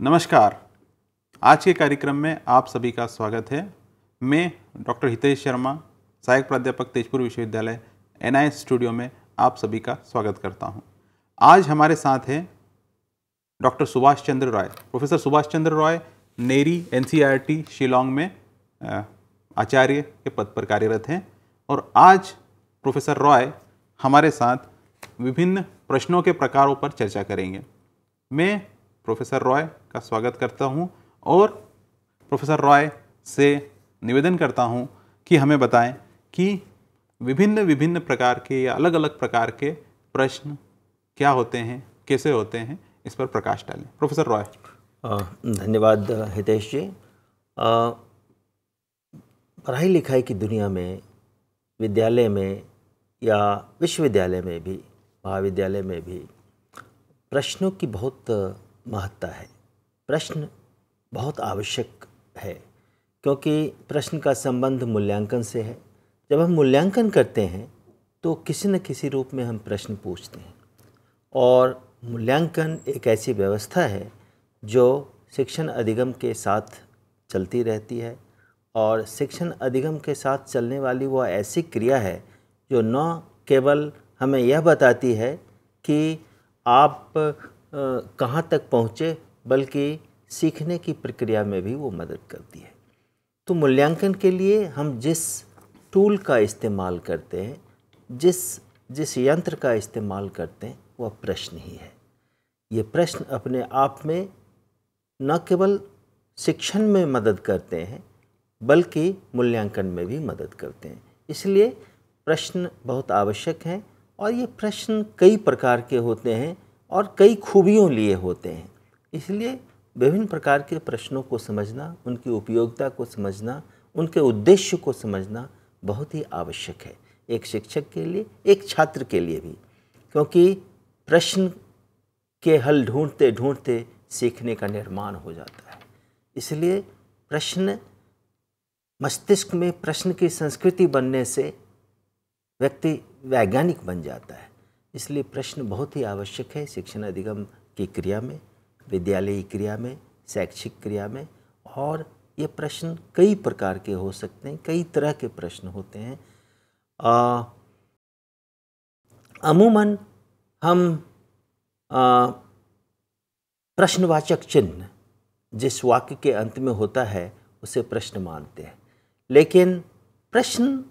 नमस्कार। आज के कार्यक्रम में आप सभी का स्वागत है। मैं डॉक्टर हितेश शर्मा, सहायक प्राध्यापक तेजपुर विश्वविद्यालय NIS स्टूडियो में आप सभी का स्वागत करता हूं। आज हमारे साथ हैं डॉक्टर सुभाष चंद्र रॉय। प्रोफेसर सुभाष चंद्र रॉय नेरी NCERT शिलोंग में आचार्य के पद पर कार्यरत हैं और आज प्रोफेसर रॉय हमारे साथ विभिन्न प्रश्नों के प्रकारों पर चर्चा करेंगे। मैं प्रोफेसर रॉय का स्वागत करता हूं और प्रोफेसर रॉय से निवेदन करता हूं कि हमें बताएं कि विभिन्न प्रकार के या अलग अलग प्रकार के प्रश्न क्या होते हैं, कैसे होते हैं, इस पर प्रकाश डालें। प्रोफेसर रॉय। धन्यवाद हितेश जी। पढ़ाई लिखाई की दुनिया में, विद्यालय में या विश्वविद्यालय में भी, महाविद्यालय में भी प्रश्नों की बहुत महत्ता है। प्रश्न बहुत आवश्यक है क्योंकि प्रश्न का संबंध मूल्यांकन से है। जब हम मूल्यांकन करते हैं तो किसी न किसी रूप में हम प्रश्न पूछते हैं और मूल्यांकन एक ऐसी व्यवस्था है जो शिक्षण अधिगम के साथ चलती रहती है और शिक्षण अधिगम के साथ चलने वाली वह ऐसी क्रिया है जो न केवल हमें यह बताती है कि आप कहाँ तक पहुँचे, बल्कि सीखने की प्रक्रिया में भी वो मदद करती है। तो मूल्यांकन के लिए हम जिस टूल का इस्तेमाल करते हैं, जिस यंत्र का इस्तेमाल करते हैं, वह प्रश्न ही है। ये प्रश्न अपने आप में न केवल शिक्षण में मदद करते हैं बल्कि मूल्यांकन में भी मदद करते हैं। इसलिए प्रश्न बहुत आवश्यक हैं और ये प्रश्न कई प्रकार के होते हैं और कई खूबियों लिए होते हैं। इसलिए विभिन्न प्रकार के प्रश्नों को समझना, उनकी उपयोगिता को समझना, उनके उद्देश्य को समझना बहुत ही आवश्यक है, एक शिक्षक के लिए, एक छात्र के लिए भी, क्योंकि प्रश्न के हल ढूंढते ढूंढते सीखने का निर्माण हो जाता है। इसलिए प्रश्न मस्तिष्क में प्रश्न की संस्कृति बनने से व्यक्ति वैज्ञानिक बन जाता है। इसलिए प्रश्न बहुत ही आवश्यक है शिक्षण अधिगम की क्रिया में, विद्यालयी क्रिया में, शैक्षिक क्रिया में। और ये प्रश्न कई प्रकार के हो सकते हैं, कई तरह के प्रश्न होते हैं। अमूमन हम प्रश्नवाचक चिन्ह जिस वाक्य के अंत में होता है उसे प्रश्न मानते हैं, लेकिन प्रश्न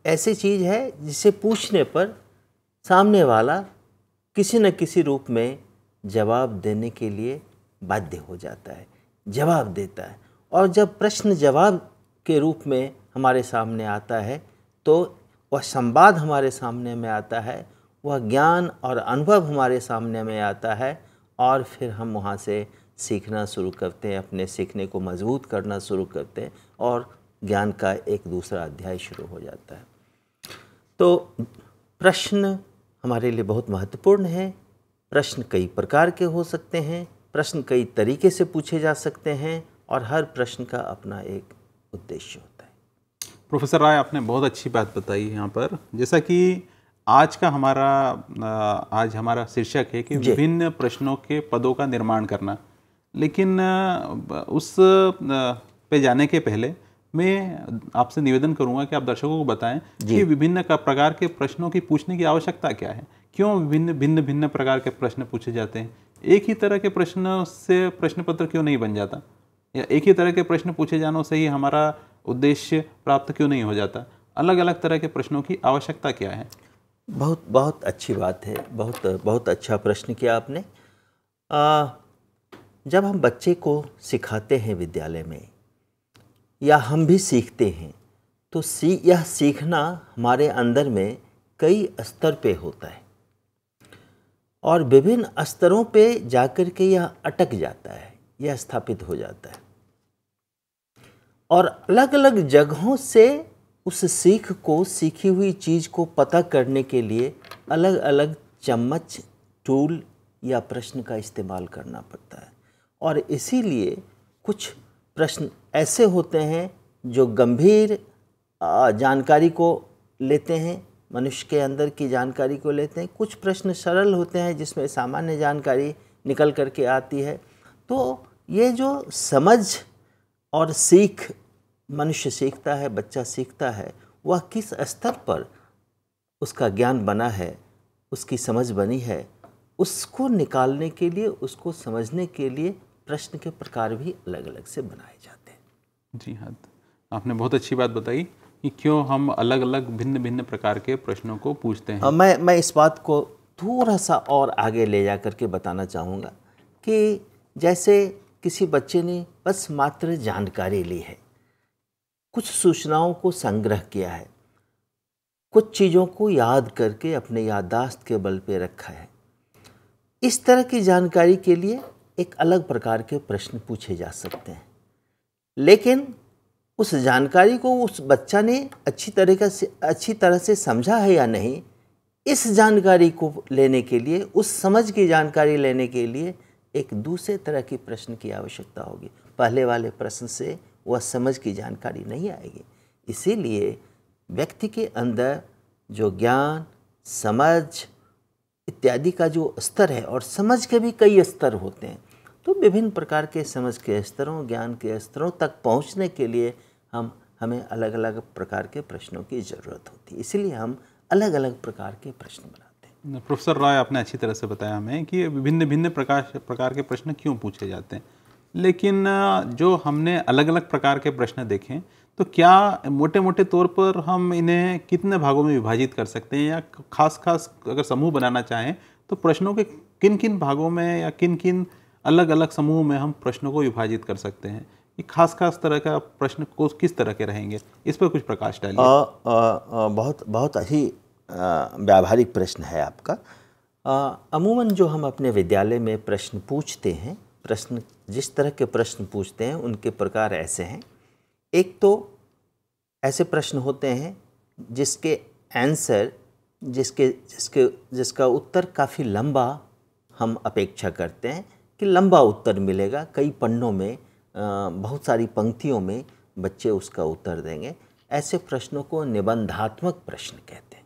ऐसी चीज़ है जिसे पूछने पर सामने वाला किसी न किसी रूप में जवाब देने के लिए बाध्य हो जाता है, जवाब देता है। और जब प्रश्न जवाब के रूप में हमारे सामने आता है तो वह संवाद हमारे सामने में आता है, वह ज्ञान और अनुभव हमारे सामने में आता है और फिर हम वहाँ से सीखना शुरू करते हैं, अपने सीखने को मजबूत करना शुरू करते हैं और ज्ञान का एक दूसरा अध्याय शुरू हो जाता है। तो प्रश्न हमारे लिए बहुत महत्वपूर्ण है। प्रश्न कई प्रकार के हो सकते हैं, प्रश्न कई तरीके से पूछे जा सकते हैं और हर प्रश्न का अपना एक उद्देश्य होता है। प्रोफेसर राय, आपने बहुत अच्छी बात बताई यहाँ पर। जैसा कि आज हमारा शीर्षक है कि विभिन्न प्रश्नों के पदों का निर्माण करना, लेकिन उस पे जाने के पहले मैं आपसे निवेदन करूंगा कि आप दर्शकों को बताएं कि विभिन्न प्रकार के प्रश्नों की पूछने की आवश्यकता क्या है, क्यों भिन्न प्रकार के प्रश्न पूछे जाते हैं, एक ही तरह के प्रश्न से प्रश्न पत्र क्यों नहीं बन जाता, या एक ही तरह के प्रश्न पूछे जाने से ही हमारा उद्देश्य प्राप्त क्यों नहीं हो जाता, अलग अलग तरह के प्रश्नों की आवश्यकता क्या है। बहुत अच्छी बात है, बहुत अच्छा प्रश्न किया आपने। जब हम बच्चे को सिखाते हैं विद्यालय में या हम भी सीखते हैं तो यह सीखना हमारे अंदर में कई स्तर पे होता है और विभिन्न स्तरों पे जाकर के यह अटक जाता है, यह स्थापित हो जाता है और अलग अलग जगहों से उस सीखी हुई चीज़ को पता करने के लिए अलग अलग चम्मच, टूल या प्रश्न का इस्तेमाल करना पड़ता है। और इसीलिए कुछ प्रश्न ऐसे होते हैं जो गंभीर जानकारी को लेते हैं, मनुष्य के अंदर की जानकारी को लेते हैं। कुछ प्रश्न सरल होते हैं जिसमें सामान्य जानकारी निकल करके आती है। तो ये जो समझ और सीख मनुष्य सीखता है, बच्चा सीखता है, वह किस स्तर पर उसका ज्ञान बना है, उसकी समझ बनी है, उसको निकालने के लिए, उसको समझने के लिए प्रश्न के प्रकार भी अलग अलग से बनाए जाते हैं। जी हाँ, आपने बहुत अच्छी बात बताई कि क्यों हम अलग अलग भिन्न भिन्न प्रकार के प्रश्नों को पूछते हैं। मैं इस बात को थोड़ा सा और आगे ले जा करके बताना चाहूँगा कि जैसे किसी बच्चे ने बस मात्र जानकारी ली है, कुछ सूचनाओं को संग्रह किया है, कुछ चीज़ों को याद करके अपने याददाश्त के बल पे रखा है, इस तरह की जानकारी के लिए एक अलग प्रकार के प्रश्न पूछे जा सकते हैं। लेकिन उस जानकारी को उस बच्चा ने अच्छी तरह से समझा है या नहीं, इस जानकारी को लेने के लिए, उस समझ की जानकारी लेने के लिए एक दूसरे तरह की प्रश्न की आवश्यकता होगी। पहले वाले प्रश्न से वह समझ की जानकारी नहीं आएगी। इसीलिए व्यक्ति के अंदर जो ज्ञान, समझ इत्यादि का जो स्तर है, और समझ के भी कई स्तर होते हैं, तो विभिन्न प्रकार के समझ के स्तरों, ज्ञान के स्तरों तक पहुंचने के लिए हमें अलग अलग प्रकार के प्रश्नों की ज़रूरत होती है। इसीलिए हम अलग अलग प्रकार के प्रश्न बनाते हैं। प्रोफेसर रॉय, आपने अच्छी तरह से बताया हमें कि विभिन्न भिन्न प्रकार के प्रश्न क्यों पूछे जाते हैं। लेकिन जो हमने अलग अलग प्रकार के प्रश्न देखें, तो क्या मोटे मोटे तौर पर हम इन्हें कितने भागों में विभाजित कर सकते हैं, या खास अगर समूह बनाना चाहें तो प्रश्नों के किन किन भागों में या किन किन अलग अलग समूह में हम प्रश्नों को विभाजित कर सकते हैं? ये खास तरह का प्रश्न को किस तरह के रहेंगे, इस पर कुछ प्रकाश डालिए। बहुत ही व्यावहारिक प्रश्न है आपका। अमूमन जो हम अपने विद्यालय में प्रश्न पूछते हैं, जिस तरह के प्रश्न पूछते हैं उनके प्रकार ऐसे हैं। एक तो ऐसे प्रश्न होते हैं जिसके आंसर, जिसका उत्तर काफ़ी लंबा हम अपेक्षा करते हैं कि लंबा उत्तर मिलेगा, कई पन्नों में, बहुत सारी पंक्तियों में बच्चे उसका उत्तर देंगे। ऐसे प्रश्नों को निबंधात्मक प्रश्न कहते हैं।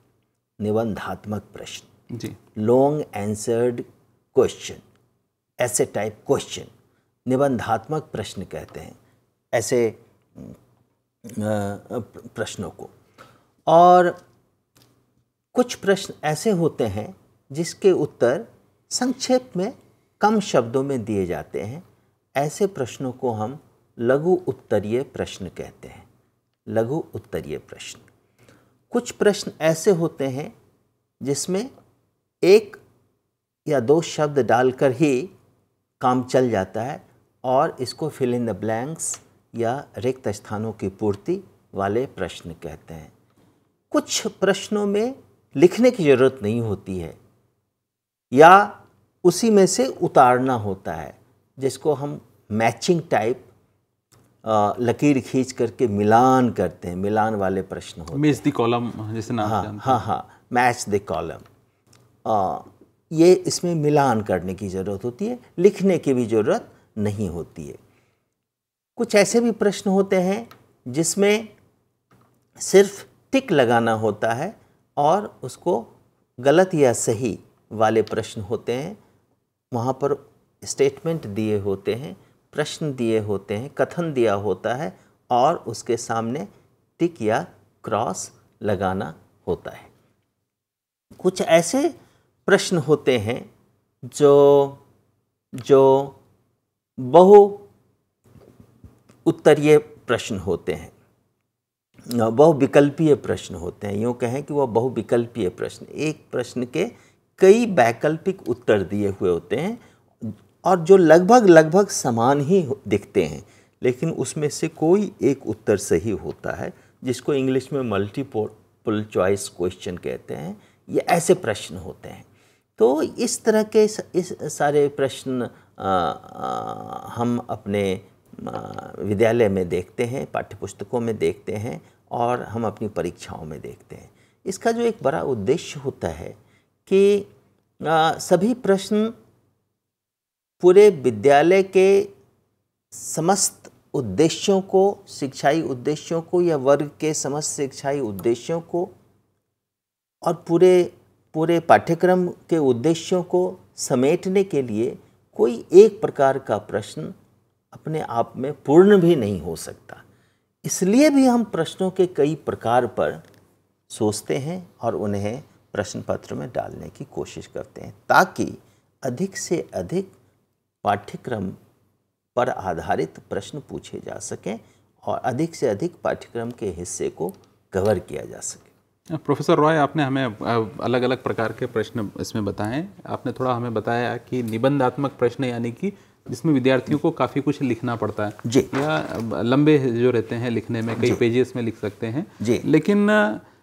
निबंधात्मक प्रश्न जी, लॉन्ग आंसर्ड क्वेश्चन, ऐसे टाइप क्वेश्चन निबंधात्मक प्रश्न कहते हैं ऐसे प्रश्नों को। और कुछ प्रश्न ऐसे होते हैं जिसके उत्तर संक्षेप में कम शब्दों में दिए जाते हैं। ऐसे प्रश्नों को हम लघु उत्तरीय प्रश्न कहते हैं। लघु उत्तरीय प्रश्न। कुछ प्रश्न ऐसे होते हैं जिसमें एक या दो शब्द डालकर ही काम चल जाता है, और इसको फिल इन द ब्लैंक्स या रिक्त स्थानों की पूर्ति वाले प्रश्न कहते हैं। कुछ प्रश्नों में लिखने की ज़रूरत नहीं होती है, या उसी में से उतारना होता है, जिसको हम मैचिंग टाइप लकीर खींच करके मिलान करते हैं। मिलान वाले प्रश्न होते हैं। मैच द कॉलम जिसे नाम जानते हैं। हाँ, मैच द कॉलम। ये इसमें मिलान करने की ज़रूरत होती है, लिखने की भी ज़रूरत नहीं होती है। कुछ ऐसे भी प्रश्न होते हैं जिसमें सिर्फ टिक लगाना होता है, और उसको गलत या सही वाले प्रश्न होते हैं। वहाँ पर स्टेटमेंट दिए होते हैं, प्रश्न दिए होते हैं, कथन दिया होता है, और उसके सामने टिक या क्रॉस लगाना होता है। कुछ ऐसे प्रश्न होते हैं जो बहु उत्तरीय प्रश्न होते हैं, बहुविकल्पीय प्रश्न होते हैं। यूँ कहें कि वह बहुविकल्पीय प्रश्न, एक प्रश्न के कई वैकल्पिक उत्तर दिए हुए होते हैं, और जो लगभग समान ही दिखते हैं, लेकिन उसमें से कोई एक उत्तर सही होता है, जिसको इंग्लिश में मल्टीपल चॉइस क्वेश्चन कहते हैं। ये ऐसे प्रश्न होते हैं। तो इस तरह के इस सारे प्रश्न हम अपने विद्यालय में देखते हैं, पाठ्यपुस्तकों में देखते हैं, और हम अपनी परीक्षाओं में देखते हैं। इसका जो एक बड़ा उद्देश्य होता है कि सभी प्रश्न पूरे विद्यालय के समस्त उद्देश्यों को, शिक्षाई उद्देश्यों को, या वर्ग के समस्त शिक्षाई उद्देश्यों को, और पूरे पाठ्यक्रम के उद्देश्यों को समेटने के लिए कोई एक प्रकार का प्रश्न अपने आप में पूर्ण भी नहीं हो सकता। इसलिए भी हम प्रश्नों के कई प्रकार पर सोचते हैं और उन्हें प्रश्न पत्र में डालने की कोशिश करते हैं, ताकि अधिक से अधिक पाठ्यक्रम पर आधारित प्रश्न पूछे जा सकें और अधिक से अधिक पाठ्यक्रम के हिस्से को कवर किया जा सके। प्रोफेसर रॉय, आपने हमें अलग अलग प्रकार के प्रश्न इसमें बताएं। आपने थोड़ा हमें बताया कि निबंधात्मक प्रश्न यानी कि जिसमें विद्यार्थियों को काफ़ी कुछ लिखना पड़ता है जी, या लंबे जो रहते हैं लिखने में, कई पेजेस में लिख सकते हैं जी। लेकिन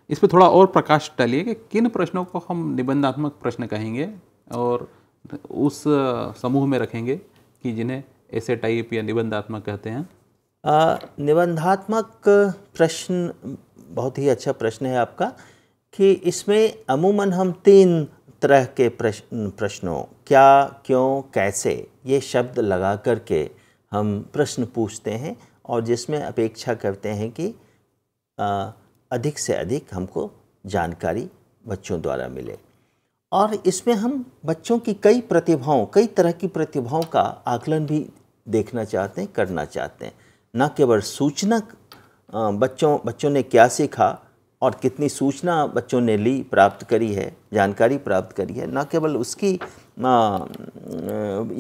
इस पर थोड़ा और प्रकाश डालिए कि किन प्रश्नों को हम निबंधात्मक प्रश्न कहेंगे और उस समूह में रखेंगे कि जिन्हें ऐसे टाइप या निबंधात्मक कहते हैं। निबंधात्मक प्रश्न बहुत ही अच्छा प्रश्न है आपका, कि इसमें अमूमन हम 3 तरह के प्रश्नों क्या, क्यों, कैसे, ये शब्द लगा करके हम प्रश्न पूछते हैं और जिसमें अपेक्षा करते हैं कि अधिक से अधिक हमको जानकारी बच्चों द्वारा मिले। और इसमें हम बच्चों की कई तरह की प्रतिभाओं का आकलन भी देखना चाहते हैं, करना चाहते हैं। न केवल सूचना बच्चों ने क्या सीखा और कितनी सूचना बच्चों ने ली, प्राप्त करी है, जानकारी प्राप्त करी है, न केवल उसकी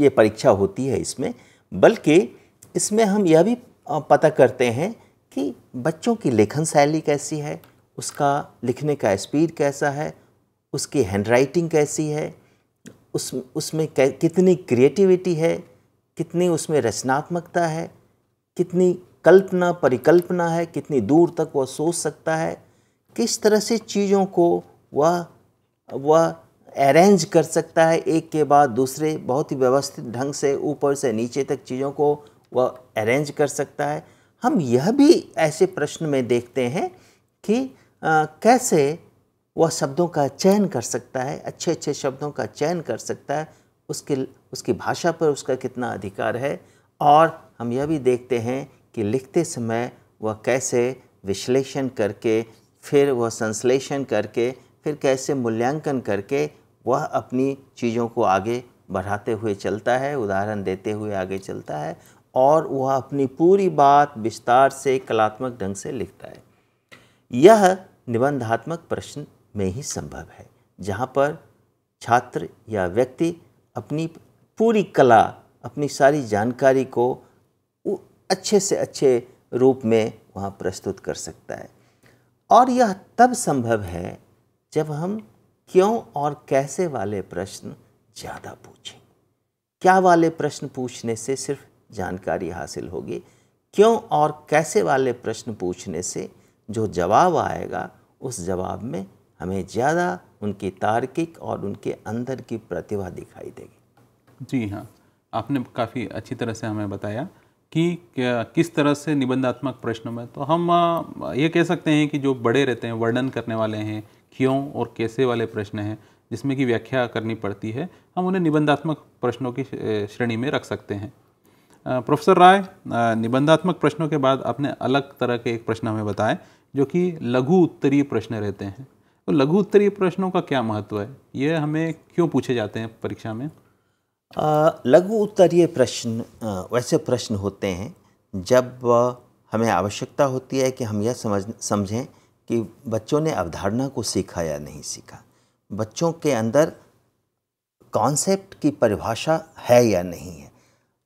ये परीक्षा होती है इसमें, बल्कि इसमें हम यह भी पता करते हैं कि बच्चों की लेखन शैली कैसी है, उसका लिखने का स्पीड कैसा है, उसकी हैंडराइटिंग कैसी है, उसमें कितनी क्रिएटिविटी है, कितनी उसमें रचनात्मकता है, कितनी कल्पना परिकल्पना है, कितनी दूर तक वह सोच सकता है, किस तरह से चीज़ों को वह अरेंज कर सकता है, एक के बाद दूसरे बहुत ही व्यवस्थित ढंग से ऊपर से नीचे तक चीज़ों को वह अरेंज कर सकता है। हम यह भी ऐसे प्रश्न में देखते हैं कि कैसे वह शब्दों का चयन कर सकता है, अच्छे अच्छे शब्दों का चयन कर सकता है, उसकी भाषा पर उसका कितना अधिकार है। और हम यह भी देखते हैं कि लिखते समय वह कैसे विश्लेषण करके, फिर वह संश्लेषण करके, फिर कैसे मूल्यांकन करके वह अपनी चीज़ों को आगे बढ़ाते हुए चलता है, उदाहरण देते हुए आगे चलता है और वह अपनी पूरी बात विस्तार से कलात्मक ढंग से लिखता है। यह निबंधात्मक प्रश्न में ही संभव है, जहाँ पर छात्र या व्यक्ति अपनी पूरी कला, अपनी सारी जानकारी को अच्छे से अच्छे रूप में वहाँ प्रस्तुत कर सकता है। और यह तब संभव है जब हम क्यों और कैसे वाले प्रश्न ज़्यादा पूछें। क्या वाले प्रश्न पूछने से सिर्फ जानकारी हासिल होगी, क्यों और कैसे वाले प्रश्न पूछने से जो जवाब आएगा उस जवाब में हमें ज़्यादा उनकी तार्किक और उनके अंदर की प्रतिभा दिखाई देगी। जी हाँ, आपने काफ़ी अच्छी तरह से हमें बताया कि किस तरह से निबंधात्मक प्रश्नों में तो हम ये कह सकते हैं कि जो बड़े रहते हैं, वर्णन करने वाले हैं, क्यों और कैसे वाले प्रश्न हैं जिसमें कि व्याख्या करनी पड़ती है, हम उन्हें निबंधात्मक प्रश्नों की श्रेणी में रख सकते हैं। प्रोफेसर राय, निबंधात्मक प्रश्नों के बाद आपने अलग तरह के एक प्रश्न हमें बताए जो कि लघु उत्तरीय प्रश्न रहते हैं। तो लघु उत्तरीय प्रश्नों का क्या महत्व है, ये हमें क्यों पूछे जाते हैं परीक्षा में? लघु उत्तरीय प्रश्न वैसे प्रश्न होते हैं जब हमें आवश्यकता होती है कि हम यह समझें कि बच्चों ने अवधारणा को सीखा या नहीं सीखा, बच्चों के अंदर कॉन्सेप्ट की परिभाषा है या नहीं है।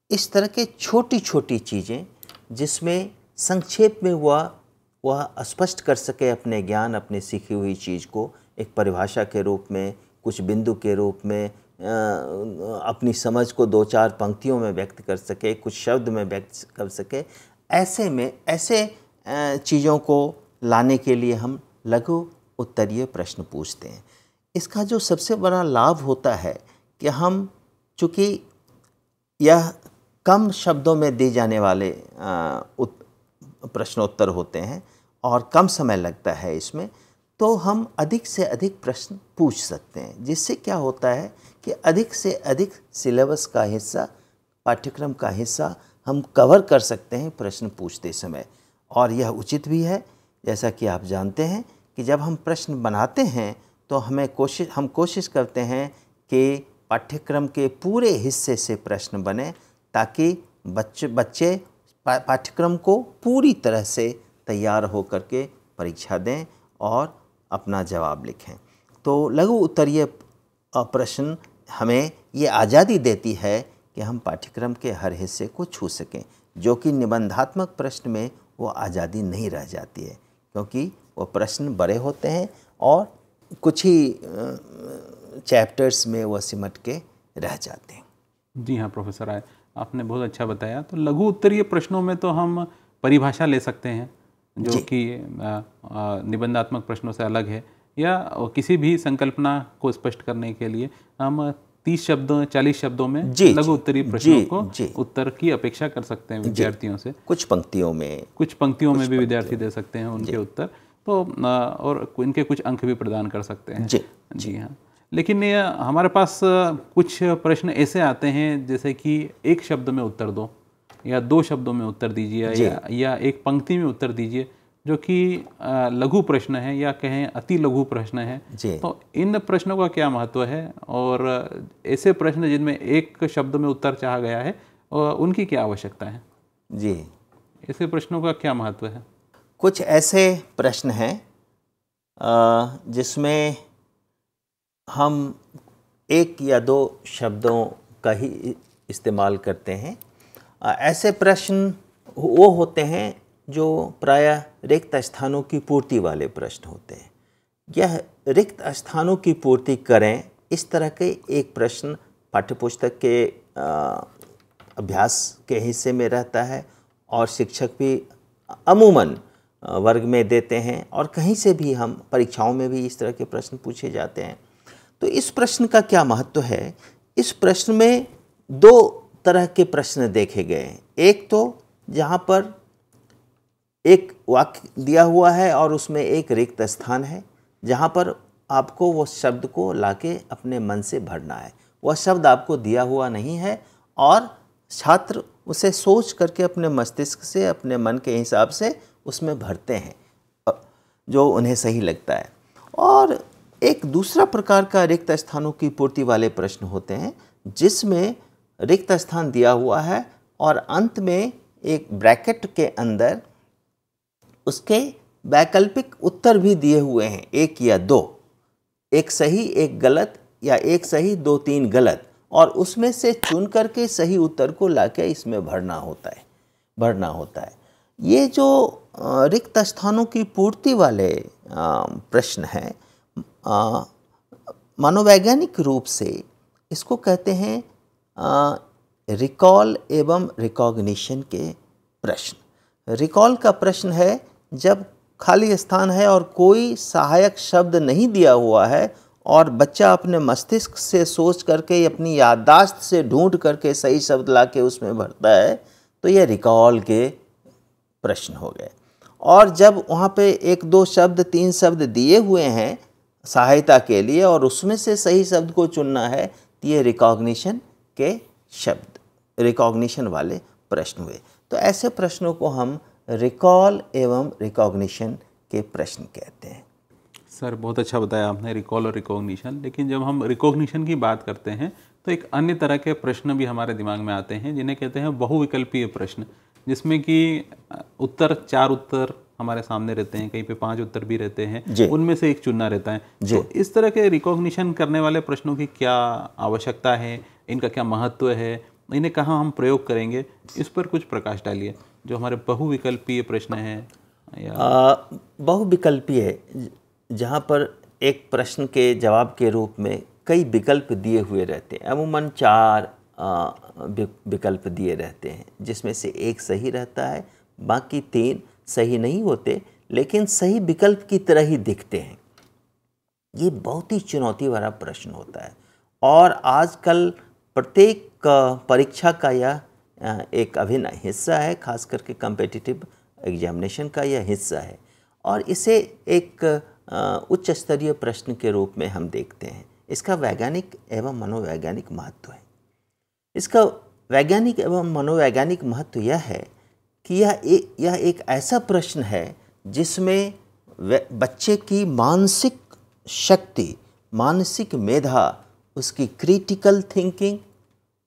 इस तरह के छोटी छोटी चीज़ें जिसमें संक्षेप में वह स्पष्ट कर सके अपने ज्ञान, अपने सीखी हुई चीज़ को एक परिभाषा के रूप में, कुछ बिंदु के रूप में, अपनी समझ को 2-4 पंक्तियों में व्यक्त कर सके, कुछ शब्द में व्यक्त कर सके। ऐसे चीज़ों को लाने के लिए हम लघु उत्तरीय प्रश्न पूछते हैं। इसका जो सबसे बड़ा लाभ होता है कि हम, चूँकि यह कम शब्दों में दी जाने वाले प्रश्नोत्तर होते हैं और कम समय लगता है इसमें, तो हम अधिक से अधिक प्रश्न पूछ सकते हैं, जिससे क्या होता है कि अधिक से अधिक सिलेबस का हिस्सा, पाठ्यक्रम का हिस्सा हम कवर कर सकते हैं प्रश्न पूछते समय। और यह उचित भी है, जैसा कि आप जानते हैं कि जब हम प्रश्न बनाते हैं तो हम कोशिश करते हैं कि पाठ्यक्रम के पूरे हिस्से से प्रश्न बने, ताकि बच्चे पाठ्यक्रम को पूरी तरह से तैयार होकर के परीक्षा दें और अपना जवाब लिखें। तो लघु उत्तरीय प्रश्न हमें ये आज़ादी देती है कि हम पाठ्यक्रम के हर हिस्से को छू सकें, जो कि निबंधात्मक प्रश्न में वो आज़ादी नहीं रह जाती है, क्योंकि वो प्रश्न बड़े होते हैं और कुछ ही चैप्टर्स में वो सिमट के रह जाते हैं। जी हाँ प्रोफेसर राय, आपने बहुत अच्छा बताया। तो लघु उत्तरीय प्रश्नों में तो हम परिभाषा ले सकते हैं, जो कि निबंधात्मक प्रश्नों से अलग है, या किसी भी संकल्पना को स्पष्ट करने के लिए हम 30 शब्दों 40 शब्दों में लघु उत्तरीय प्रश्नों को उत्तर की अपेक्षा कर सकते हैं विद्यार्थियों से। कुछ पंक्तियों में भी विद्यार्थी दे सकते हैं उनके उत्तर, तो और इनके कुछ अंक भी प्रदान कर सकते हैं। जी हाँ। लेकिन ये हमारे पास कुछ प्रश्न ऐसे आते हैं जैसे कि एक शब्द में उत्तर दो, या 2 शब्दों में उत्तर दीजिए, या एक पंक्ति में उत्तर दीजिए, जो कि लघु प्रश्न है या कहें अति लघु प्रश्न है। तो इन प्रश्नों का क्या महत्व है, और ऐसे प्रश्न जिनमें एक शब्द में उत्तर चाहा गया है उनकी क्या आवश्यकता है? जी, ऐसे प्रश्नों का क्या महत्व है? कुछ ऐसे प्रश्न हैं जिसमें हम 1 या 2 शब्दों का ही इस्तेमाल करते हैं। ऐसे प्रश्न वो होते हैं जो प्रायः रिक्त स्थानों की पूर्ति वाले प्रश्न होते हैं। यह रिक्त स्थानों की पूर्ति करें, इस तरह के एक प्रश्न पाठ्यपुस्तक के अभ्यास के हिस्से में रहता है, और शिक्षक भी अमूमन वर्ग में देते हैं, और कहीं से भी हम परीक्षाओं में भी इस तरह के प्रश्न पूछे जाते हैं। तो इस प्रश्न का क्या महत्व है? इस प्रश्न में 2 तरह के प्रश्न देखे गए हैं। एक तो जहाँ पर एक वाक्य दिया हुआ है और उसमें एक रिक्त स्थान है, जहाँ पर आपको वो शब्द को लाके अपने मन से भरना है। वह शब्द आपको दिया हुआ नहीं है, और छात्र उसे सोच करके अपने मस्तिष्क से, अपने मन के हिसाब से उसमें भरते हैं जो उन्हें सही लगता है। और एक दूसरा प्रकार का रिक्त स्थानों की पूर्ति वाले प्रश्न होते हैं, जिसमें रिक्त स्थान दिया हुआ है और अंत में एक ब्रैकेट के अंदर उसके वैकल्पिक उत्तर भी दिए हुए हैं, 1 या 2, एक सही एक गलत, या एक सही 2-3 गलत, और उसमें से चुन करके सही उत्तर को लाके इसमें भरना होता है। ये जो रिक्त स्थानों की पूर्ति वाले प्रश्न हैं, मनोवैज्ञानिक रूप से इसको कहते हैं रिकॉल एवं रिकॉग्निशन के प्रश्न। रिकॉल का प्रश्न है जब खाली स्थान है और कोई सहायक शब्द नहीं दिया हुआ है, और बच्चा अपने मस्तिष्क से सोच करके, अपनी याददाश्त से ढूंढ करके सही शब्द लाके उसमें भरता है, तो ये रिकॉल के प्रश्न हो गए। और जब वहाँ पे 1-2 शब्द 3 शब्द दिए हुए हैं सहायता के लिए, और उसमें से सही शब्द को चुनना है, तो ये रिकॉग्निशन के शब्द, रिकॉग्निशन वाले प्रश्न हुए। तो ऐसे प्रश्नों को हम रिकॉल एवं रिकॉग्निशन के प्रश्न कहते हैं। सर बहुत अच्छा बताया आपने, रिकॉल और रिकॉग्निशन। लेकिन जब हम रिकॉग्निशन की बात करते हैं तो एक अन्य तरह के प्रश्न भी हमारे दिमाग में आते हैं, जिन्हें कहते हैं बहुविकल्पीय प्रश्न, जिसमें कि 4 उत्तर हमारे सामने रहते हैं, कहीं पे 5 उत्तर भी रहते हैं, उनमें से एक चुनना रहता है। तो इस तरह के रिकॉग्निशन करने वाले प्रश्नों की क्या आवश्यकता है, इनका क्या महत्व है, इन्हें कहाँ हम प्रयोग करेंगे, इस पर कुछ प्रकाश डालिए। जो हमारे बहुविकल्पीय प्रश्न हैं, बहुविकल्पीय जहाँ पर एक प्रश्न के जवाब के रूप में कई विकल्प दिए हुए रहते हैं, अमूमन 4 विकल्प दिए रहते हैं, जिसमें से एक सही रहता है, बाकी 3 सही नहीं होते लेकिन सही विकल्प की तरह ही दिखते हैं। ये बहुत ही चुनौती वाला प्रश्न होता है, और आजकल प्रत्येक परीक्षा का यह एक अभिन्न हिस्सा है, खास करके कॉम्पिटिटिव एग्जामिनेशन का यह हिस्सा है, और इसे एक उच्च स्तरीय प्रश्न के रूप में हम देखते हैं। इसका वैज्ञानिक एवं मनोवैज्ञानिक महत्व है। इसका वैज्ञानिक एवं मनोवैज्ञानिक महत्व यह है कि यह एक ऐसा प्रश्न है जिसमें बच्चे की मानसिक शक्ति, मानसिक मेधा उसकी क्रिटिकल थिंकिंग,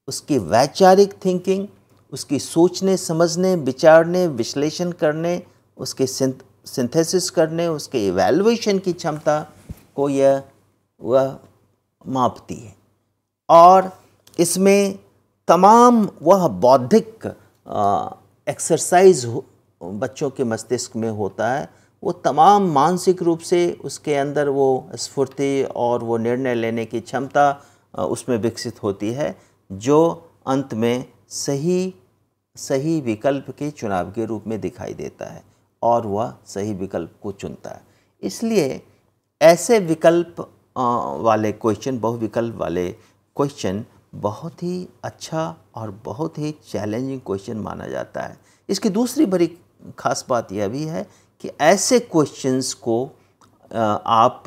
उसकी वैचारिक थिंकिंग, उसकी सोचने समझने विचारने विश्लेषण करने, उसके सिंथेसिस करने, उसके इवैल्यूएशन की क्षमता को वह मापती है। और इसमें तमाम वह बौद्धिक एक्सरसाइज बच्चों के मस्तिष्क में होता है, वो तमाम मानसिक रूप से उसके अंदर वो स्फूर्ति और वो निर्णय लेने की क्षमता उसमें विकसित होती है, जो अंत में सही विकल्प के चुनाव के रूप में दिखाई देता है और वह सही विकल्प को चुनता है। इसलिए ऐसे विकल्प वाले क्वेश्चन, बहुविकल्प वाले क्वेश्चन बहुत ही अच्छा और बहुत ही चैलेंजिंग क्वेश्चन माना जाता है। इसकी दूसरी बड़ी खास बात यह भी है कि ऐसे क्वेश्चंस को आप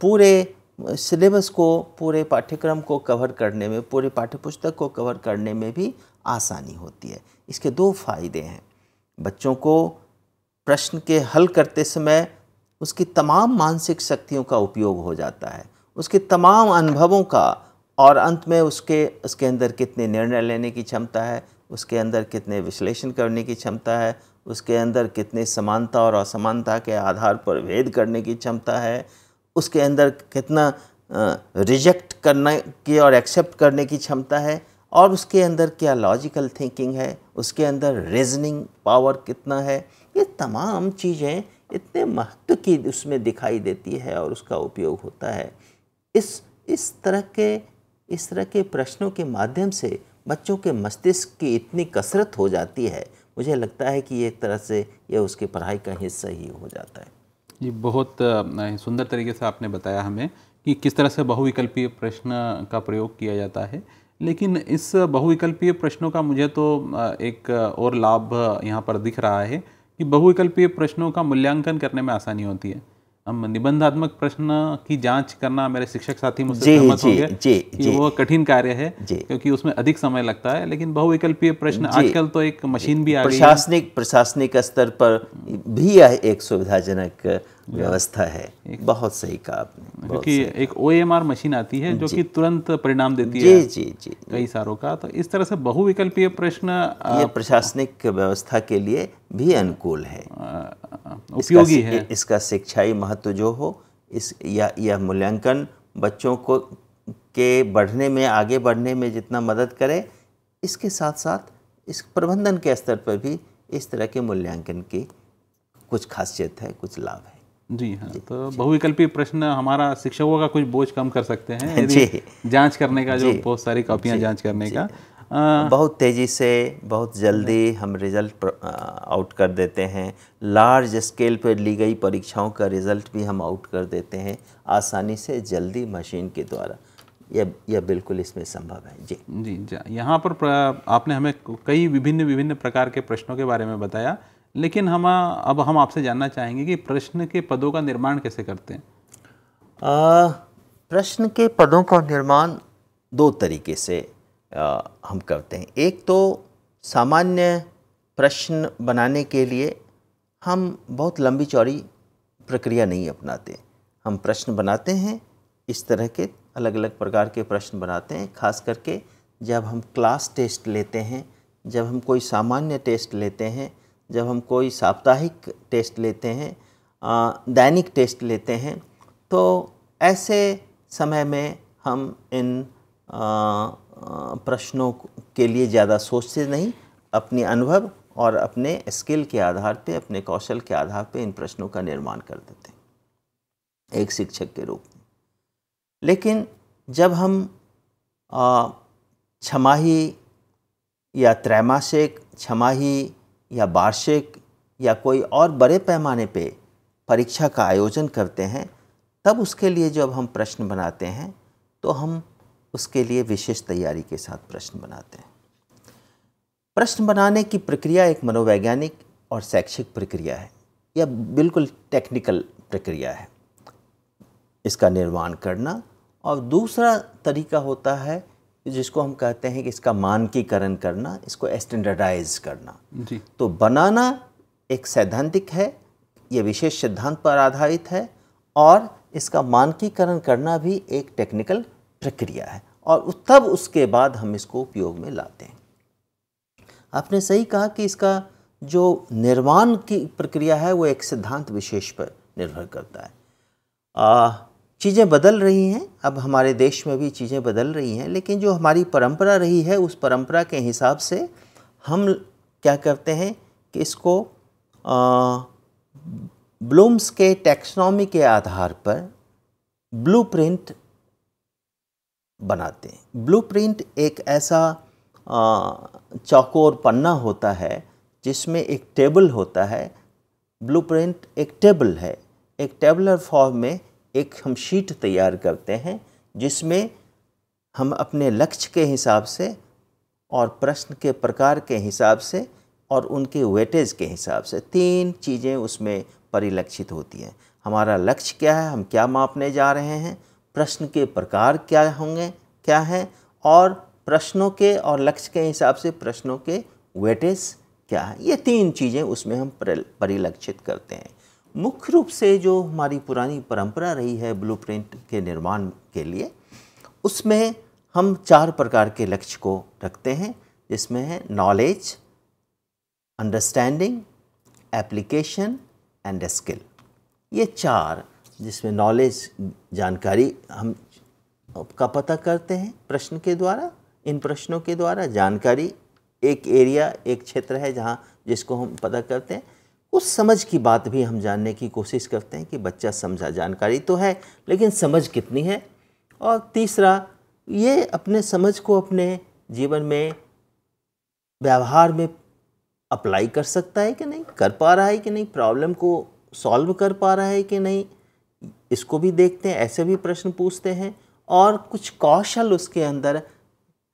पूरे सिलेबस को, पूरे पाठ्यक्रम को कवर करने में, पूरे पाठ्यपुस्तक को कवर करने में भी आसानी होती है। इसके दो फायदे हैं। बच्चों को प्रश्न के हल करते समय उसकी तमाम मानसिक शक्तियों का उपयोग हो जाता है, उसके तमाम अनुभवों का, और अंत में उसके अंदर कितने निर्णय लेने की क्षमता है, उसके अंदर कितने विश्लेषण करने की क्षमता है, उसके अंदर कितने समानता और असमानता के आधार पर भेद करने की क्षमता है, उसके अंदर कितना रिजेक्ट करने की और एक्सेप्ट करने की क्षमता है, और उसके अंदर क्या लॉजिकल थिंकिंग है, उसके अंदर रीजनिंग पावर कितना है। ये तमाम चीज़ें इतने महत्व की उसमें दिखाई देती है और उसका उपयोग होता है। इस तरह के प्रश्नों के माध्यम से बच्चों के मस्तिष्क की इतनी कसरत हो जाती है, मुझे लगता है कि एक तरह से यह उसकी पढ़ाई का हिस्सा ही हो जाता है। ये बहुत सुंदर तरीके से आपने बताया हमें कि किस तरह से बहुविकल्पीय प्रश्न का प्रयोग किया जाता है। लेकिन इस बहुविकल्पीय प्रश्नों का मुझे तो एक और लाभ यहाँ पर दिख रहा है कि बहुविकल्पीय प्रश्नों का मूल्यांकन करने में आसानी होती है। हम निबंधात्मक प्रश्न की जांच करना, मेरे शिक्षक साथी मुझसे सहमत होंगे कि वो कठिन कार्य है क्योंकि उसमें अधिक समय लगता है। लेकिन बहुविकल्पीय प्रश्न आजकल तो एक मशीन भी आ गई है, प्रशासनिक स्तर पर भी यह एक सुविधाजनक व्यवस्था है। बहुत सही कहा आपने, क्योंकि एक OMR मशीन आती है जो कि तुरंत परिणाम देती है कई सारों का। तो इस तरह से बहुविकल्पीय प्रश्न ये प्रशासनिक व्यवस्था के लिए भी अनुकूल है, उपयोगी है। इसका शिक्षाई महत्व जो हो, यह मूल्यांकन बच्चों को के बढ़ने में, आगे बढ़ने में जितना मदद करे, इसके साथ साथ इस प्रबंधन के स्तर पर भी इस तरह के मूल्यांकन की कुछ खासियत है, कुछ लाभ है। जी हाँ, तो बहुविकल्पीय प्रश्न हमारा शिक्षकों का कुछ बोज कम कर सकते हैं यदि जांच करने का, जो बहुत सारी कॉपियां जांच करने का, बहुत तेज़ी से, बहुत जल्दी हम रिज़ल्ट आउट कर देते हैं। लार्ज स्केल पर ली गई परीक्षाओं का रिज़ल्ट भी हम आउट कर देते हैं आसानी से, जल्दी, मशीन के द्वारा। यह बिल्कुल इसमें संभव है। जी यहाँ पर आपने हमें कई विभिन्न प्रकार के प्रश्नों के बारे में बताया, लेकिन अब हम आपसे जानना चाहेंगे कि प्रश्न के पदों का निर्माण कैसे करते हैं? प्रश्न के पदों का निर्माण दो तरीके से हम करते हैं। एक तो सामान्य प्रश्न बनाने के लिए हम बहुत लंबी चौड़ी प्रक्रिया नहीं अपनाते। हम प्रश्न बनाते हैं, इस तरह के अलग अलग प्रकार के प्रश्न बनाते हैं। खास करके जब हम क्लास टेस्ट लेते हैं, जब हम कोई सामान्य टेस्ट लेते हैं, जब हम कोई साप्ताहिक टेस्ट लेते हैं, दैनिक टेस्ट लेते हैं, तो ऐसे समय में हम इन प्रश्नों के लिए ज़्यादा सोचते नहीं, अपने अनुभव और अपने स्किल के आधार पे, अपने कौशल के आधार पे इन प्रश्नों का निर्माण कर देते हैं एक शिक्षक के रूप में। लेकिन जब हम छमाही या त्रैमासिक, छमाही या वार्षिक या कोई और बड़े पैमाने पे परीक्षा का आयोजन करते हैं, तब उसके लिए जब हम प्रश्न बनाते हैं तो हम उसके लिए विशेष तैयारी के साथ प्रश्न बनाते हैं। प्रश्न बनाने की प्रक्रिया एक मनोवैज्ञानिक और शैक्षिक प्रक्रिया है, यह बिल्कुल टेक्निकल प्रक्रिया है इसका निर्माण करना। और दूसरा तरीका होता है जिसको हम कहते हैं कि इसका मानकीकरण करना, इसको स्टैंडर्डाइज करना। जी। तो बनाना एक सैद्धांतिक है, यह विशेष सिद्धांत पर आधारित है, और इसका मानकीकरण करना भी एक टेक्निकल प्रक्रिया है और तब उसके बाद हम इसको उपयोग में लाते हैं। आपने सही कहा कि इसका जो निर्माण की प्रक्रिया है वो एक सिद्धांत विशेष पर निर्भर करता है। चीज़ें बदल रही हैं, अब हमारे देश में भी चीज़ें बदल रही हैं, लेकिन जो हमारी परंपरा रही है उस परंपरा के हिसाब से हम क्या करते हैं कि इसको ब्लूम्स के टैक्सोनॉमी के आधार पर ब्लूप्रिंट बनाते हैं। ब्लूप्रिंट एक ऐसा चौकोर पन्ना होता है जिसमें एक टेबल होता है। ब्लूप्रिंट एक टेबल है, एक टेबलर फॉर्म में एक हम शीट तैयार करते हैं जिसमें हम अपने लक्ष्य के हिसाब से और प्रश्न के प्रकार के हिसाब से और उनके वेटेज के हिसाब से 3 चीज़ें उसमें परिलक्षित होती हैं। हमारा लक्ष्य क्या है, हम क्या मापने जा रहे हैं, प्रश्न के प्रकार क्या होंगे, क्या हैं, और प्रश्नों के और लक्ष्य के हिसाब से प्रश्नों के वेटेज क्या है। ये 3 चीज़ें उसमें हम परिलक्षित करते हैं। मुख्य रूप से जो हमारी पुरानी परंपरा रही है ब्लूप्रिंट के निर्माण के लिए, उसमें हम 4 प्रकार के लक्ष्य को रखते हैं, जिसमें है knowledge, understanding, application and skill. ये 4, जिसमें नॉलेज जानकारी हम का पता करते हैं प्रश्न के द्वारा, इन प्रश्नों के द्वारा जानकारी एक एरिया, एक क्षेत्र है जहाँ जिसको हम पता करते हैं। उस समझ की बात भी हम जानने की कोशिश करते हैं कि बच्चा समझा, जानकारी तो है लेकिन समझ कितनी है। और तीसरा, ये अपने समझ को अपने जीवन में, व्यवहार में अप्लाई कर सकता है कि नहीं, कर पा रहा है कि नहीं, प्रॉब्लम को सॉल्व कर पा रहा है कि नहीं, इसको भी देखते हैं। ऐसे भी प्रश्न पूछते हैं और कुछ कौशल उसके अंदर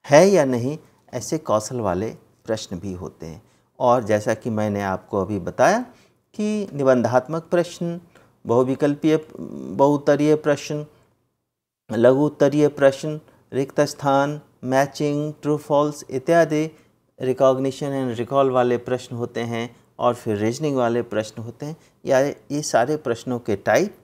है या नहीं, ऐसे कौशल वाले प्रश्न भी होते हैं। और जैसा कि मैंने आपको अभी बताया कि निबंधात्मक प्रश्न, बहुविकल्पीय बहुउत्तरीय प्रश्न, लघु उत्तरीय प्रश्न, रिक्त स्थान, मैचिंग, ट्रू फॉल्स इत्यादि रिकॉग्निशन एंड रिकॉल वाले प्रश्न होते हैं। और फिर रीजनिंग वाले प्रश्न होते हैं। या ये सारे प्रश्नों के टाइप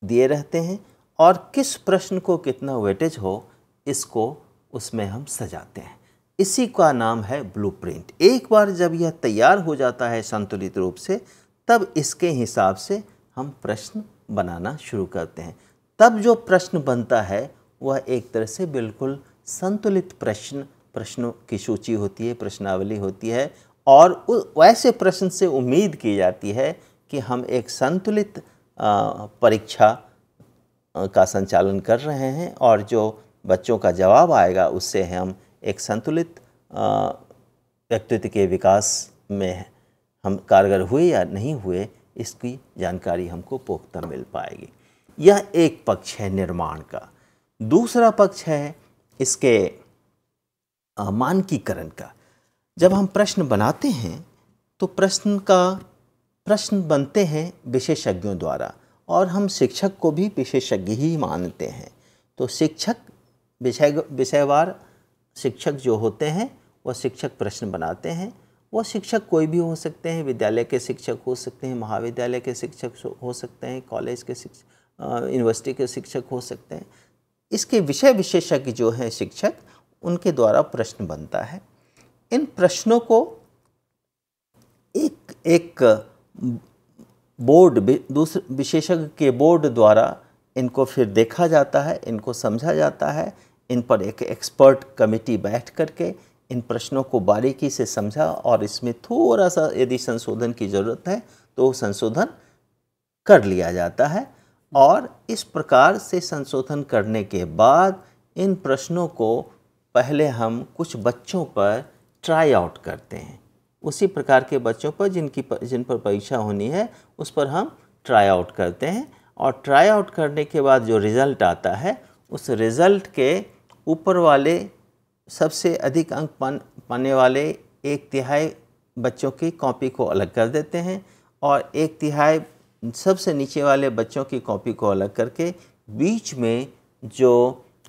दिए रहते हैं और किस प्रश्न को कितना वेटेज हो, इसको उसमें हम सजाते हैं। इसी का नाम है ब्लूप्रिंट। एक बार जब यह तैयार हो जाता है संतुलित रूप से, तब इसके हिसाब से हम प्रश्न बनाना शुरू करते हैं। तब जो प्रश्न बनता है वह एक तरह से बिल्कुल संतुलित प्रश्नों की सूची होती है, प्रश्नावली होती है। और वैसे प्रश्न से उम्मीद की जाती है कि हम एक संतुलित परीक्षा का संचालन कर रहे हैं और जो बच्चों का जवाब आएगा उससे हम एक संतुलित व्यक्तित्व के विकास में हम कारगर हुए या नहीं हुए, इसकी जानकारी हमको पुख्ता मिल पाएगी। यह एक पक्ष है निर्माण का। दूसरा पक्ष है इसके मानकीकरण का। जब हम प्रश्न बनाते हैं तो प्रश्न बनते हैं विशेषज्ञों द्वारा और हम शिक्षक को भी विशेषज्ञ ही मानते हैं। तो शिक्षक विषयवार शिक्षक जो होते हैं वह शिक्षक प्रश्न बनाते हैं। वह शिक्षक कोई भी हो सकते हैं, विद्यालय के शिक्षक हो सकते हैं, महाविद्यालय के शिक्षक हो सकते हैं, कॉलेज के यूनिवर्सिटी के शिक्षक हो सकते हैं। इसके विषय विशेषज्ञ जो हैं शिक्षक, उनके द्वारा प्रश्न बनता है। इन प्रश्नों को एक बोर्ड, दूसरे विशेषज्ञ के बोर्ड द्वारा इनको फिर देखा जाता है, इनको समझा जाता है। इन पर एक एक्सपर्ट कमेटी बैठ करके इन प्रश्नों को बारीकी से समझा और इसमें थोड़ा सा यदि संशोधन की ज़रूरत है तो संशोधन कर लिया जाता है। और इस प्रकार से संशोधन करने के बाद इन प्रश्नों को पहले हम कुछ बच्चों पर ट्राई आउट करते हैं। उसी प्रकार के बच्चों पर जिन पर परीक्षा होनी है उस पर हम ट्राई आउट करते हैं। और ट्राई आउट करने के बाद जो रिज़ल्ट आता है, उस रिज़ल्ट के ऊपर वाले सबसे अधिक अंक पाने वाले 1/3 बच्चों की कॉपी को अलग कर देते हैं और 1/3 सबसे नीचे वाले बच्चों की कॉपी को अलग करके बीच में जो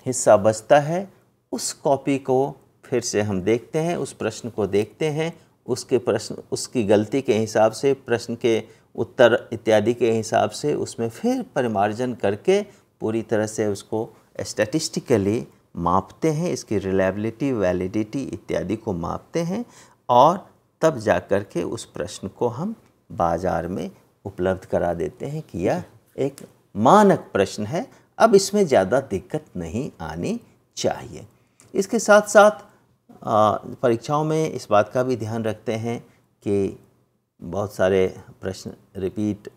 हिस्सा बचता है उस कॉपी को फिर से हम देखते हैं, उस प्रश्न को देखते हैं, उसकी गलती के हिसाब से, प्रश्न के उत्तर इत्यादि के हिसाब से उसमें फिर परिमार्जन करके पूरी तरह से उसको स्टैटिस्टिकली मापते हैं, इसकी रिलायबिलिटी, वैलिडिटी इत्यादि को मापते हैं और तब जा कर के उस प्रश्न को हम बाज़ार में उपलब्ध करा देते हैं कि यह एक मानक प्रश्न है, अब इसमें ज़्यादा दिक्कत नहीं आनी चाहिए। इसके साथ साथ परीक्षाओं में इस बात का भी ध्यान रखते हैं कि बहुत सारे प्रश्न रिपीट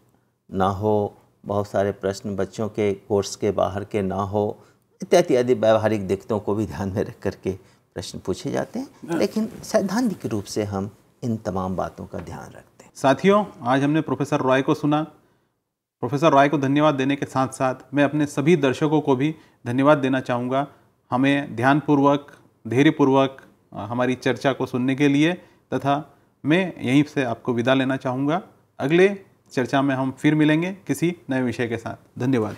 ना हो, बहुत सारे प्रश्न बच्चों के कोर्स के बाहर के ना हो, इत्यादि व्यावहारिक दिक्कतों को भी ध्यान में रख करके प्रश्न पूछे जाते हैं, लेकिन सैद्धांतिक रूप से हम इन तमाम बातों का ध्यान रखते हैं। साथियों, आज हमने प्रोफेसर रॉय को सुना। प्रोफेसर रॉय को धन्यवाद देने के साथ साथ मैं अपने सभी दर्शकों को भी धन्यवाद देना चाहूँगा, हमें ध्यानपूर्वक, धैर्यपूर्वक हमारी चर्चा को सुनने के लिए, तथा मैं यहीं से आपको विदा लेना चाहूँगा। अगले चर्चा में हम फिर मिलेंगे किसी नए विषय के साथ। धन्यवाद।